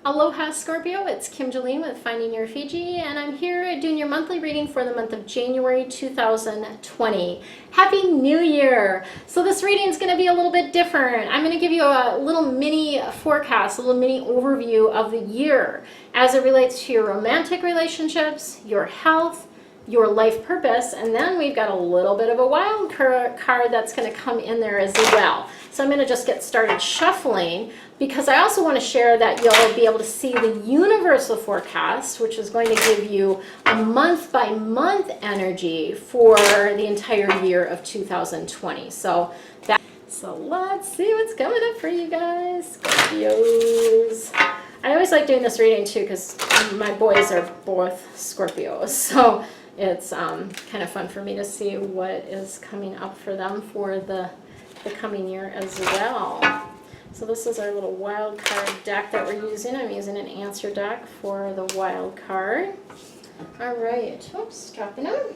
Aloha Scorpio, it's Kim Jolene with Finding Your Fiji, and I'm here doing your monthly reading for the month of January 2020. Happy New Year! So this reading is going to be a little bit different. I'm going to give you a little mini forecast, a little mini overview of the year as it relates to your romantic relationships, your health, your life purpose, and then we've got a little bit of a wild card that's going to come in there as well. So I'm going to just get started shuffling because I also want to share that you'll be able to see the universal forecast, which is going to give you a month-by-month energy for the entire year of 2020. So let's see what's coming up for you guys, Scorpios. I always like doing this reading too because my boys are both Scorpios, so it's kind of fun for me to see what is coming up for them for the coming year as well. So this is our little wild card deck that we're using. I'm using an answer deck for the wild card. All right, oops, dropping them.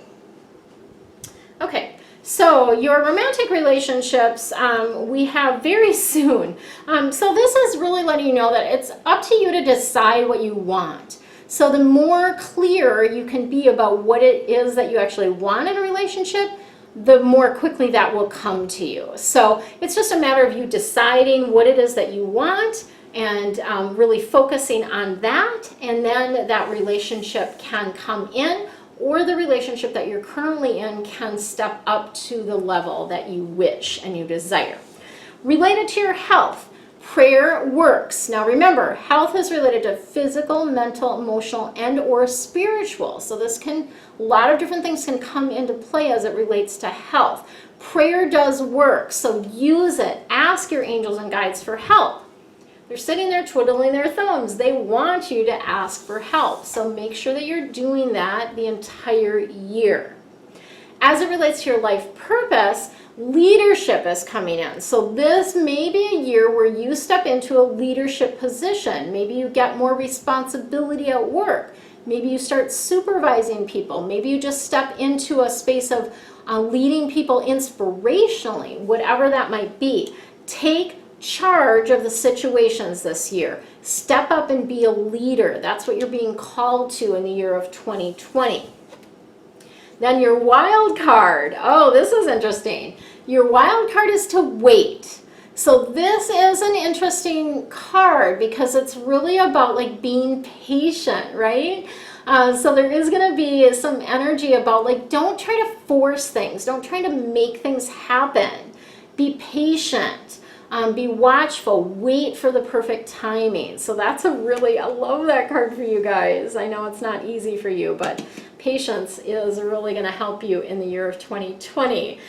Okay, so your romantic relationships we have very soon. So this is really letting you know that it's up to you to decide what you want. So the more clear you can be about what it is that you actually want in a relationship, the more quickly that will come to you. So it's just a matter of you deciding what it is that you want and really focusing on that, and then that relationship can come in, or the relationship that you're currently in can step up to the level that you wish and you desire. Related to your health, prayer works. Now remember, health is related to physical, mental, emotional, and or spiritual. So a lot of different things can come into play as it relates to health. Prayer does work, so use it. Ask your angels and guides for help. They're sitting there twiddling their thumbs. They want you to ask for help. So make sure that you're doing that the entire year. As it relates to your life purpose, leadership is coming in. So this may be a year where you step into a leadership position. Maybe you get more responsibility at work. Maybe you start supervising people. Maybe you just step into a space of leading people inspirationally, whatever that might be. Take charge of the situations this year. Step up and be a leader. That's what you're being called to in the year of 2020. Then your wild card. Oh, this is interesting. Your wild card is to wait. So this is an interesting card because it's really about like being patient, right? So there is going to be some energy about like, don't try to force things. Don't try to make things happen. Be patient. Be watchful. Wait for the perfect timing. So that's I love that card for you guys. I know it's not easy for you, but patience is really going to help you in the year of 2020.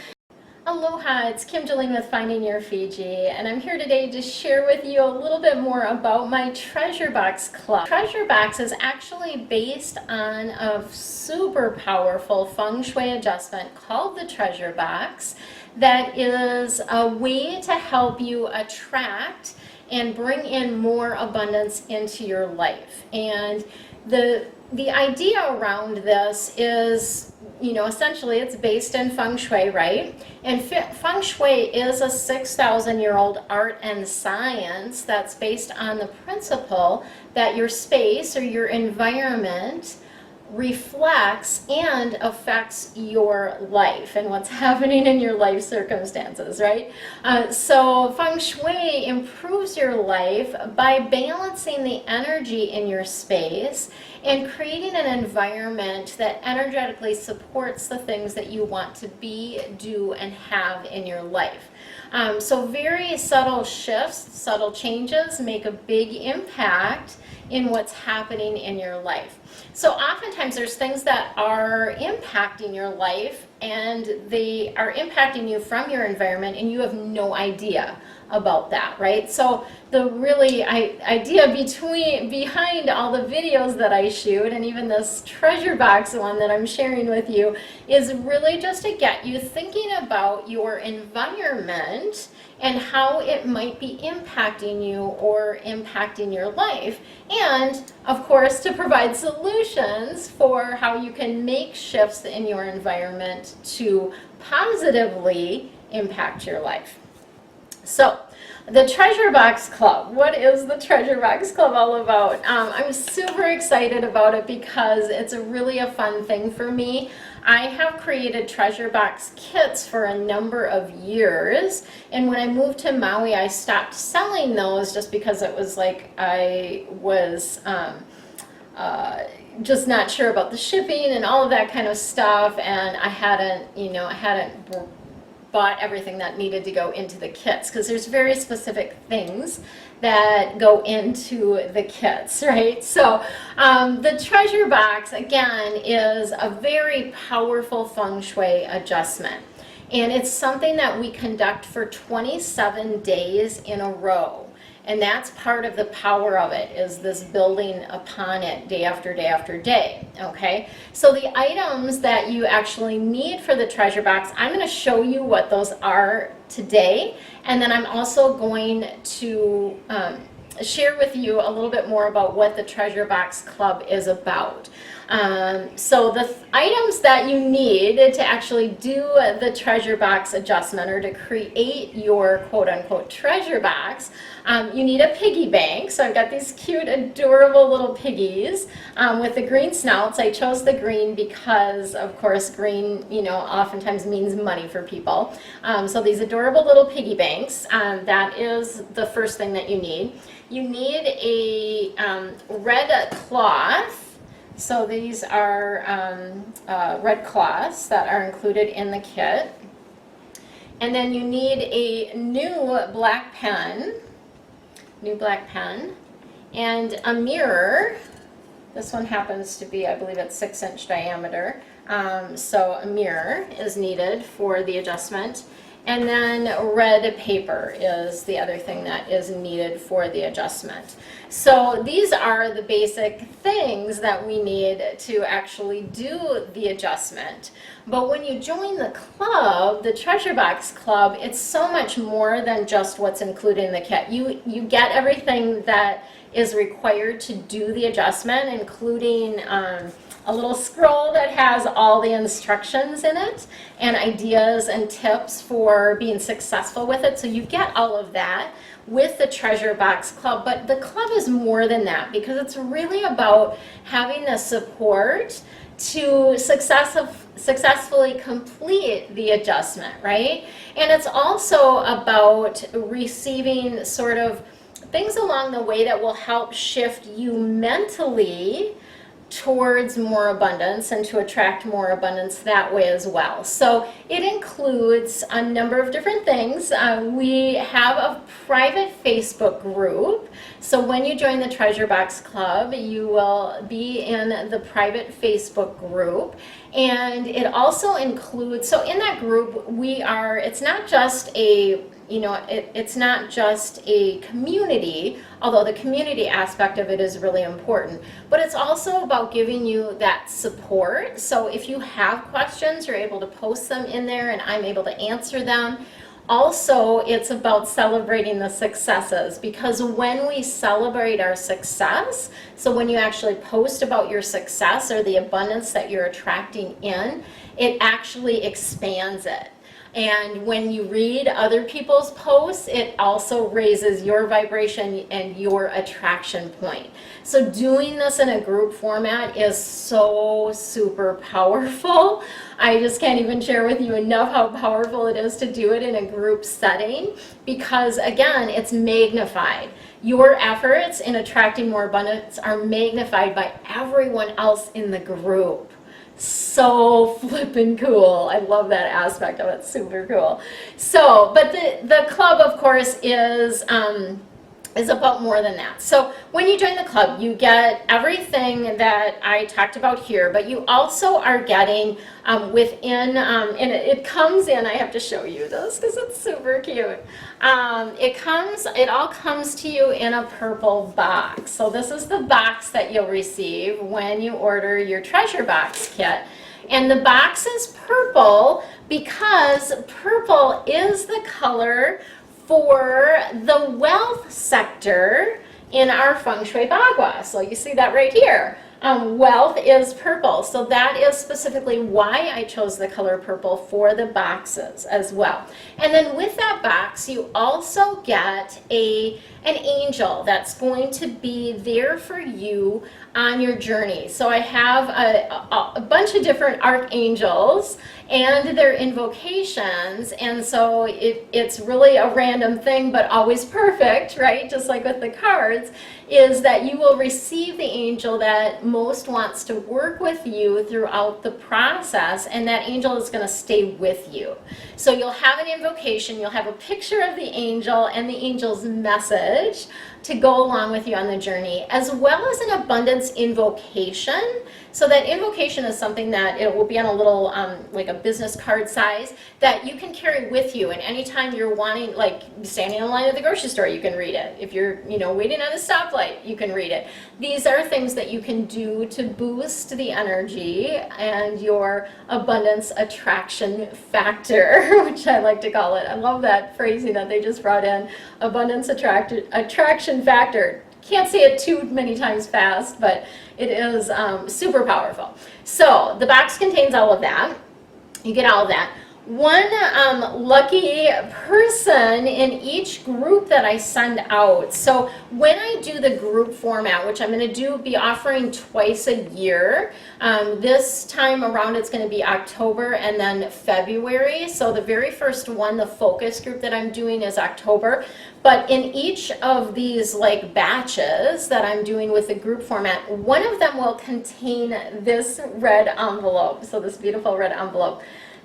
Aloha, it's Kim Jolene with Finding Your Fiji, and I'm here today to share with you a little bit more about my Treasure Box Club. Treasure Box is actually based on a super powerful Feng Shui adjustment called the Treasure Box that is a way to help you attract and bring in more abundance into your life. And the idea around this is, essentially it's based in Feng Shui, right? And Feng Shui is a 6,000-year-old art and science that's based on the principle that your space or your environment reflects and affects your life and what's happening in your life circumstances, right? So Feng Shui improves your life by balancing the energy in your space and creating an environment that energetically supports the things that you want to be, do, and have in your life. So very subtle shifts, subtle changes make a big impact in what's happening in your life. So oftentimes there's things that are impacting your life and they are impacting you from your environment and you have no idea about that, right? So the idea behind all the videos that I shoot and even this treasure box one that I'm sharing with you is really just to get you thinking about your environment and how it might be impacting you or impacting your life, and of course to provide solutions for how you can make shifts in your environment to positively impact your life. So The Treasure Box Club. What is the Treasure Box Club all about? I'm super excited about it because it's really a fun thing for me. I have created treasure box kits for a number of years, and when I moved to Maui, I stopped selling those just because it was like I was just not sure about the shipping and all of that kind of stuff, and I hadn't bought everything that needed to go into the kits, because there's very specific things that go into the kits, right? So the treasure box, again, is a very powerful feng shui adjustment. And it's something that we conduct for 27 days in a row. And that's part of the power of it, is this building upon it day after day after day, okay? So the items that you actually need for the treasure box, I'm going to show you what those are today, and then I'm also going to share with you a little bit more about what the Treasure Box Club is about. So the items that you need to actually do the treasure box adjustment, or to create your quote-unquote treasure box, you need a piggy bank. So I've got these cute, adorable little piggies with the green snouts. I chose the green because, of course, green, oftentimes means money for people. So these adorable little piggy banks, that is the first thing that you need. You need a red cloth. So these are red cloths that are included in the kit. And then you need a new black pen, and a mirror. This one happens to be, I believe it's 6-inch diameter. So a mirror is needed for the adjustment. And then red paper is the other thing that is needed for the adjustment. So these are the basic things that we need to actually do the adjustment. But when you join the club, the Treasure Box Club, it's so much more than just what's included in the kit. You get everything that is required to do the adjustment, including a little scroll that has all the instructions in it and ideas and tips for being successful with it. So you get all of that with the Treasure Box Club, but the club is more than that, because it's really about having the support to successfully complete the adjustment, right? And it's also about receiving sort of things along the way that will help shift you mentally towards more abundance and to attract more abundance that way as well. So it includes a number of different things. We have a private Facebook group. So when you join the Treasure Box Club, you will be in the private Facebook group. And it also includes, so in that group, it's not just a it's not just a community, although the community aspect of it is really important, but it's also about giving you that support. So if you have questions, you're able to post them in there and I'm able to answer them. Also, it's about celebrating the successes, because when we celebrate our success, so when you actually post about your success or the abundance that you're attracting in, it actually expands it. And when you read other people's posts, it also raises your vibration and your attraction point. So doing this in a group format is so super powerful. I just can't even share with you enough how powerful it is to do it in a group setting, because again, it's magnified. Your efforts in attracting more abundance are magnified by everyone else in the group. So flippin' cool. I love that aspect of it. Super cool. So, but the club, of course, is about more than that. So when you join the club, you get everything that I talked about here, but you also are getting within, and it comes in, I have to show you this because it's super cute. It all comes to you in a purple box. So this is the box that you'll receive when you order your Treasure Box kit. And the box is purple because purple is the color for the wealth sector in our Feng Shui Bagua. So you see that right here. Wealth is purple, so that is specifically why I chose the color purple for the boxes as well. And then with that box, you also get an angel that's going to be there for you on your journey. So I have a bunch of different archangels and their invocations, and so it's really a random thing, but always perfect, right? Just like with the cards, is that you will receive the angel that most wants to work with you throughout the process, and that angel is going to stay with you. So you'll have an invocation, you'll have a picture of the angel and the angel's message to go along with you on the journey, as well as an abundance invocation. So that invocation is something that it will be on a little, like a business card size, that you can carry with you. And anytime you're wanting, like standing in line at the grocery store, you can read it. If you're, waiting at a stoplight, you can read it. These are things that you can do to boost the energy and your abundance attraction factor, which I like to call it. I love that phrasing that they just brought in, abundance attraction factor. Can't say it too many times fast, but it is super powerful. So the box contains all of that. You get all of that. One lucky person in each group that I send out. So when I do the group format, which I'm going to be offering twice a year, this time around it's going to be October and then February. So the very first one, the focus group that I'm doing, is October. But in each of these like batches that I'm doing with the group format, one of them will contain this red envelope. So this beautiful red envelope.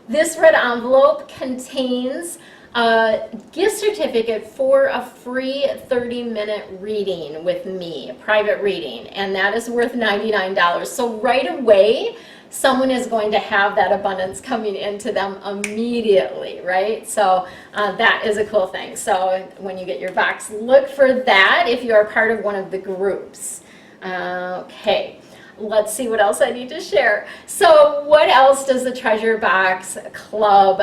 This red envelope contains a gift certificate for a free 30-minute reading with me, a private reading, and that is worth $99. So right away, someone is going to have that abundance coming into them immediately, right? So that is a cool thing. So when you get your box, look for that if you are part of one of the groups. Okay. Let's see what else I need to share. So what else does the Treasure Box Club,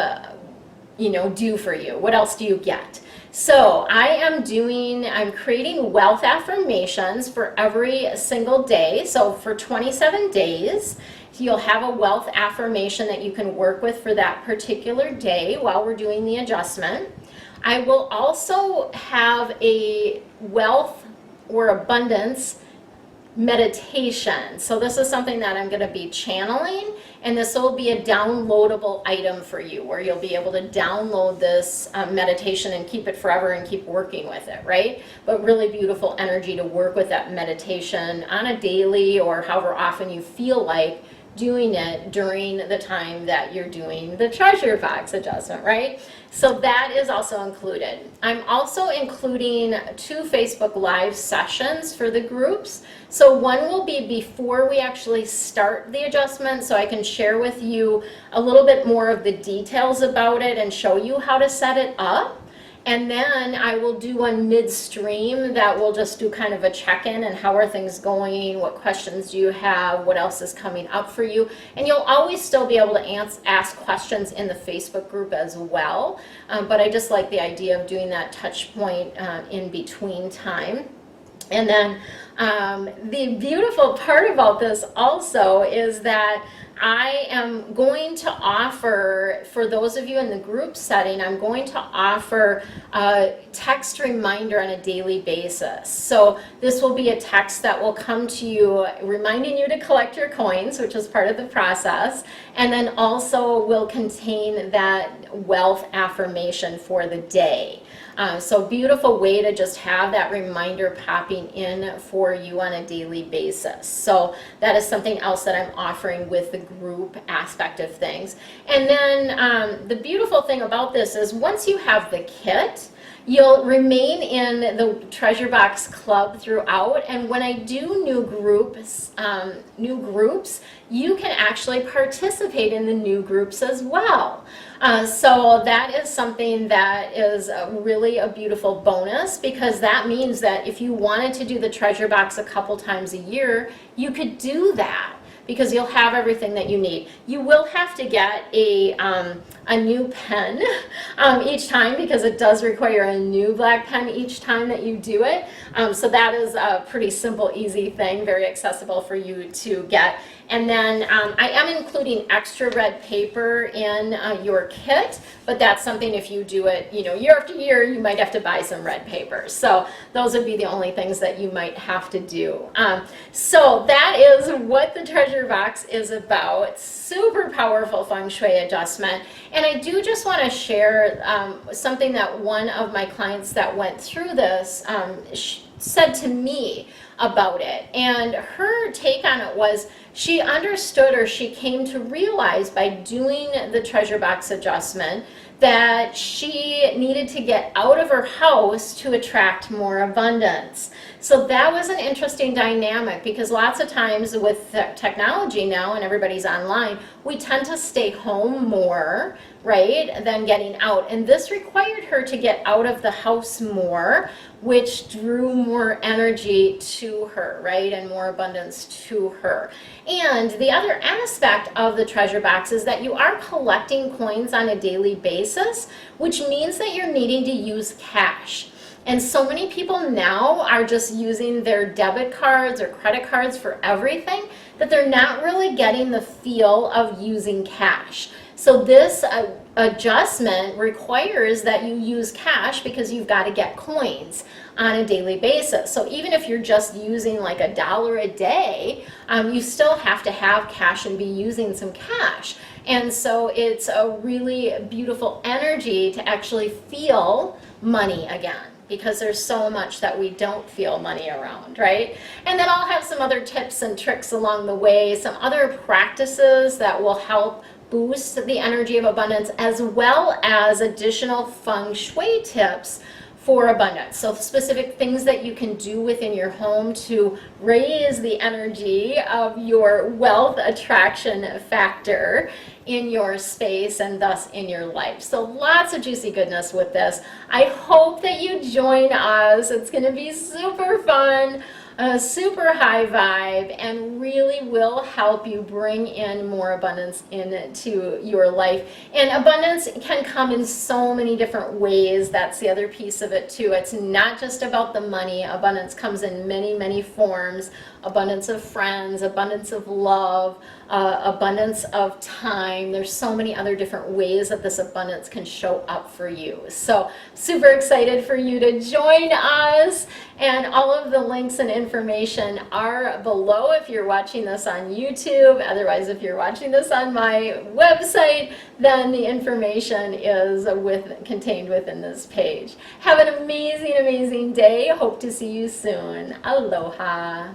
do for you? What else do you get? So I'm creating wealth affirmations for every single day. So for 27 days, you'll have a wealth affirmation that you can work with for that particular day while we're doing the adjustment. I will also have a wealth or abundance meditation. So this is something that I'm going to be channeling, and this will be a downloadable item for you where you'll be able to download this meditation and keep it forever and keep working with it, right? But really beautiful energy to work with that meditation on a daily or however often you feel like doing it during the time that you're doing the treasure box adjustment, right? So that is also included. I'm also including 2 Facebook Live sessions for the groups. So one will be before we actually start the adjustment, so I can share with you a little bit more of the details about it and show you how to set it up. And then I will do one midstream that will just do kind of a check-in and how are things going, what questions do you have, what else is coming up for you. And you'll always still be able to ask questions in the Facebook group as well. But I just like the idea of doing that touch point in between time. And then the beautiful part about this also is that I am going to offer, for those of you in the group setting, I'm going to offer a text reminder on a daily basis. So this will be a text that will come to you reminding you to collect your coins, which is part of the process, and then also will contain that wealth affirmation for the day. So beautiful way to just have that reminder popping in for you on a daily basis. So that is something else that I'm offering with the group aspect of things. And then the beautiful thing about this is once you have the kit, you'll remain in the Treasure Box Club throughout, and when I do new groups, you can actually participate in the new groups as well. So that is something that is really a beautiful bonus, because that means that if you wanted to do the Treasure Box a couple times a year, you could do that, because you'll have everything that you need. You will have to get a a new pen each time, because it does require a new black pen each time that you do it. So that is a pretty simple, easy thing, very accessible for you to get. And then I am including extra red paper in your kit, but that's something, if you do it, you know, year after year, you might have to buy some red paper. So those would be the only things that you might have to do. So that is what the treasure box is about. Super powerful feng shui adjustment. And I do just want to share something that one of my clients that went through this said to me about it. And her take on it was, she understood, or she came to realize by doing the treasure box adjustment, that she needed to get out of her house to attract more abundance. So that was an interesting dynamic, because lots of times with technology now and everybody's online, we tend to stay home more, right, than getting out. And this required her to get out of the house more, which drew more energy to her, right, and more abundance to her. And the other aspect of the treasure box is that you are collecting coins on a daily basis, which means that you're needing to use cash. And so many people now are just using their debit cards or credit cards for everything, that they're not really getting the feel of using cash. So this adjustment requires that you use cash, because you've got to get coins on a daily basis. So even if you're just using like $1 a day, you still have to have cash and be using some cash. And so it's a really beautiful energy to actually feel money again, because there's so much that we don't feel money around, right? And then I'll have some other tips and tricks along the way, some other practices that will help boost the energy of abundance, as well as additional feng shui tips for abundance. So specific things that you can do within your home to raise the energy of your wealth attraction factor in your space and thus in your life. So lots of juicy goodness with this. I hope that you join us. It's going to be super fun, super high vibe, and really will help you bring in more abundance into your life. And abundance can come in so many different ways. That's the other piece of it too. It's not just about the money. Abundance comes in many, many forms. Abundance of friends, abundance of love, abundance of time. There's so many other different ways that this abundance can show up for you. So super excited for you to join us. And all of the links and information are below if you're watching this on YouTube. Otherwise, if you're watching this on my website, then the information is contained within this page. Have an amazing, amazing day. Hope to see you soon. Aloha.